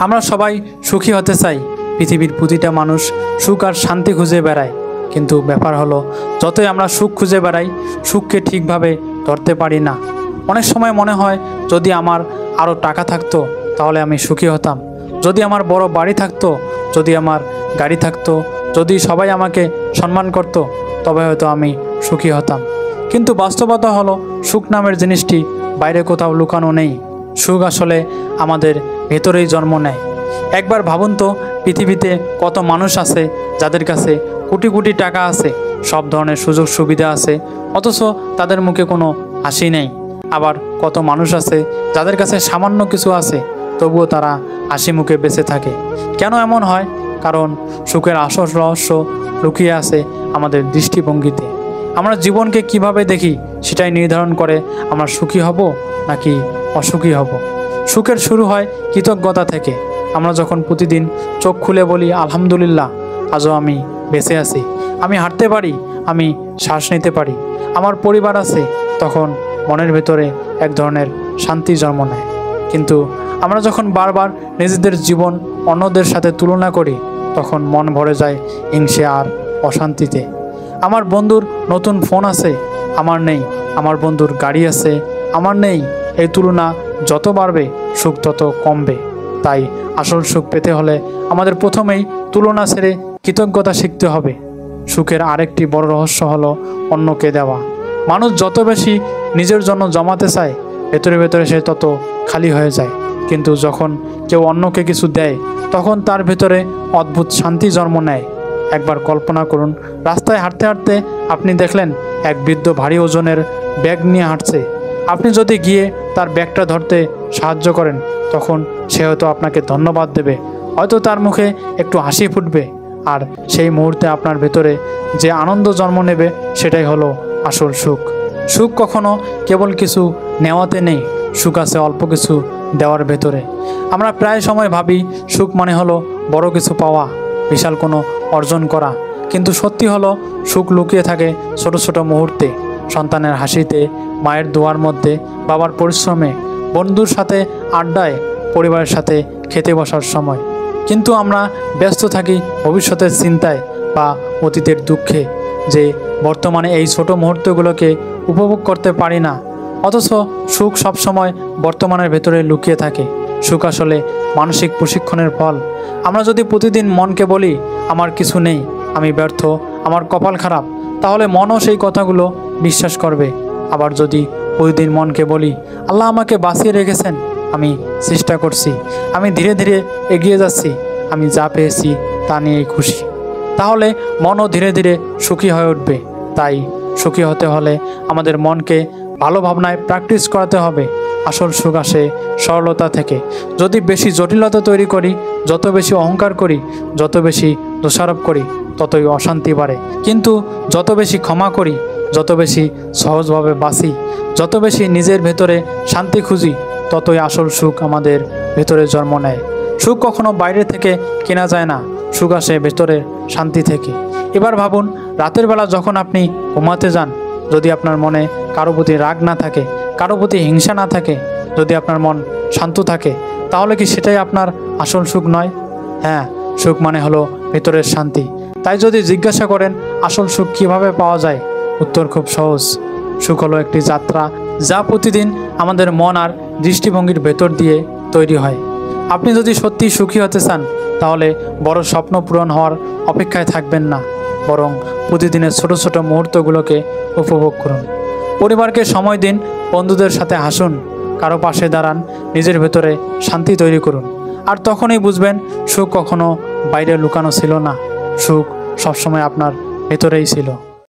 আমরা সবাই সুখী হতে চাই। পৃথিবীর প্রতিটা মানুষ সুখ আর শান্তি খুঁজে বেড়ায়, কিন্তু ব্যাপার হলো যতই আমরা সুখ খুঁজে বেড়াই, সুখকে ঠিকভাবে ধরতে পারি না। অনেক সময় মনে হয় যদি আমার আরও টাকা থাকতো তাহলে আমি সুখী হতাম, যদি আমার বড় বাড়ি থাকতো, যদি আমার গাড়ি থাকতো, যদি সবাই আমাকে সম্মান করত, তবে হয়তো আমি সুখী হতাম। কিন্তু বাস্তবতা হলো সুখ নামের জিনিসটি বাইরে কোথাও লুকানো নেই। সুখ আসলে আমাদের ভেতরেই জন্ম নেয়। একবার ভাবুন তো, পৃথিবীতে কত মানুষ আছে যাদের কাছে কোটি কোটি টাকা আছে, সব ধরনের সুযোগ সুবিধা আছে, অথচ তাদের মুখে কোনো হাসি নেই। আবার কত মানুষ আছে যাদের কাছে সামান্য কিছু আছে, তবুও তারা হাসি মুখে বেঁচে থাকে। কেন এমন হয়? কারণ সুখের আসল রহস্য লুকিয়ে আছে আমাদের দৃষ্টিভঙ্গিতে। আমরা জীবনকে কিভাবে দেখি সেটাই নির্ধারণ করে আমরা সুখী হব নাকি অসুখী হব। সুখের শুরু হয় কৃতজ্ঞতা থেকে। আমরা যখন প্রতিদিন চোখ খুলে বলি আলহামদুলিল্লাহ, আজও আমি বেঁচে আছি, আমি হাঁটতে পারি, আমি শ্বাস নিতে পারি, আমার পরিবার আছে, তখন মনের ভেতরে এক ধরনের শান্তি জন্ম নেয়। কিন্তু আমরা যখন বারবার নিজেদের জীবন অন্যদের সাথে তুলনা করি, তখন মন ভরে যায় হিংসে আর অশান্তিতে। আমার বন্ধুর নতুন ফোন আছে, আমার নেই, আমার বন্ধুর গাড়ি আছে, আমার নেই। এই তুলনা যত বাড়বে সুখ তত কমবে। তাই আসল সুখ পেতে হলে আমাদের প্রথমেই তুলনা ছেড়ে কৃতজ্ঞতা শিখতে হবে। সুখের আরেকটি বড় রহস্য হলো অন্যকে দেওয়া। মানুষ যত বেশি নিজের জন্য জমাতে চায়, ভেতরে ভেতরে সে তত খালি হয়ে যায়। কিন্তু যখন কেউ অন্যকে কিছু দেয়, তখন তার ভেতরে অদ্ভুত শান্তি জন্ম নেয়। একবার কল্পনা করুন, রাস্তায় হাঁটতে হাঁটতে আপনি দেখলেন এক বৃদ্ধ ভারী ওজনের ব্যাগ নিয়ে হাঁটছে। আপনি যদি গিয়ে তার ব্যাগটা ধরতে সাহায্য করেন, তখন সে হয়তো আপনাকে ধন্যবাদ দেবে, হয়তো তার মুখে একটু হাসি ফুটবে। আর সেই মুহূর্তে আপনার ভেতরে যে আনন্দ জন্ম নেবে, সেটাই হলো আসল সুখ। সুখ কখনো কেবল কিছু নেওয়াতে নেই, সুখ আছে অল্প কিছু দেওয়ার ভেতরে। আমরা প্রায় সময় ভাবি সুখ মানে হলো বড় কিছু পাওয়া, বিশাল কোনো অর্জন করা। কিন্তু সত্যি হলো সুখ লুকিয়ে থাকে ছোট ছোট মুহূর্তে, সন্তানের হাসিতে, মায়ের দোয়ার মধ্যে, বাবার পরিশ্রমে, বন্ধুর সাথে আড্ডায়, পরিবারের সাথে খেতে বসার সময়। কিন্তু আমরা ব্যস্ত থাকি ভবিষ্যতের চিন্তায় বা অতীতের দুঃখে, যে বর্তমানে এই ছোট মুহূর্তগুলোকে উপভোগ করতে পারি না। অথচ সুখ সবসময় বর্তমানের ভেতরে লুকিয়ে থাকে। সুখ আসলে মানসিক প্রশিক্ষণের ফল। আমরা যদি প্রতিদিন মনকে বলি আমার কিছু নেই, আমি ব্যর্থ, আমার কপাল খারাপ, তাহলে মনও সেই কথাগুলো বিশ্বাস করবে। আবার যদি প্রতিদিন মনকে বলি আল্লাহ আমাকে বাঁচিয়ে রেখেছেন, আমি চেষ্টা করছি, আমি ধীরে ধীরে এগিয়ে যাচ্ছি, আমি যা পেয়েছি তা নিয়েই খুশি, তাহলে মনও ধীরে ধীরে সুখী হয়ে উঠবে। তাই সুখী হতে হলে আমাদের মনকে ভালো ভাবনায় প্র্যাকটিস করাতে হবে। আসল সুখ আসে সরলতা থেকে। যদি বেশি জটিলতা তৈরি করি, যত বেশি অহংকার করি, যত বেশি দোষারোপ করি, ততই অশান্তি বাড়ে। কিন্তু যত বেশি ক্ষমা করি, যত বেশি সহজভাবে বাঁচি, যত বেশি নিজের ভেতরে শান্তি খুঁজি, ততই আসল সুখ আমাদের ভেতরে জন্ম নেয়। সুখ কখনো বাইরে থেকে কেনা যায় না, সুখ আসে ভেতরের শান্তি থেকে। এবার ভাবুন, রাতের বেলা যখন আপনি ঘুমাতে যান, যদি আপনার মনে কারো প্রতি রাগ না থাকে, কারো প্রতি হিংসা না থাকে, যদি আপনার মন শান্ত থাকে, তাহলে কি সেটাই আপনার আসল সুখ নয়? হ্যাঁ, সুখ মানে হলো ভেতরের শান্তি। তাই যদি জিজ্ঞাসা করেন আসল সুখ কিভাবে পাওয়া যায়, উত্তর খুব সহজ। সুখ হলো একটি যাত্রা, যা প্রতিদিন আমাদের মন আর দৃষ্টিভঙ্গির ভেতর দিয়ে তৈরি হয়। আপনি যদি সত্যি সুখী হতে চান, তাহলে বড় স্বপ্ন পূরণ হওয়ার অপেক্ষায় থাকবেন না, বরং প্রতিদিনের ছোট ছোট মুহূর্তগুলোকে উপভোগ করুন। পরিবারকে সময় দিন, বন্ধুদের সাথে হাসুন, কারো পাশে দাঁড়ান, নিজের ভেতরে শান্তি তৈরি করুন। আর তখনই বুঝবেন সুখ কখনো বাইরে লুকানো ছিল না, সুখ সবসময় আপনার ভেতরেই ছিল।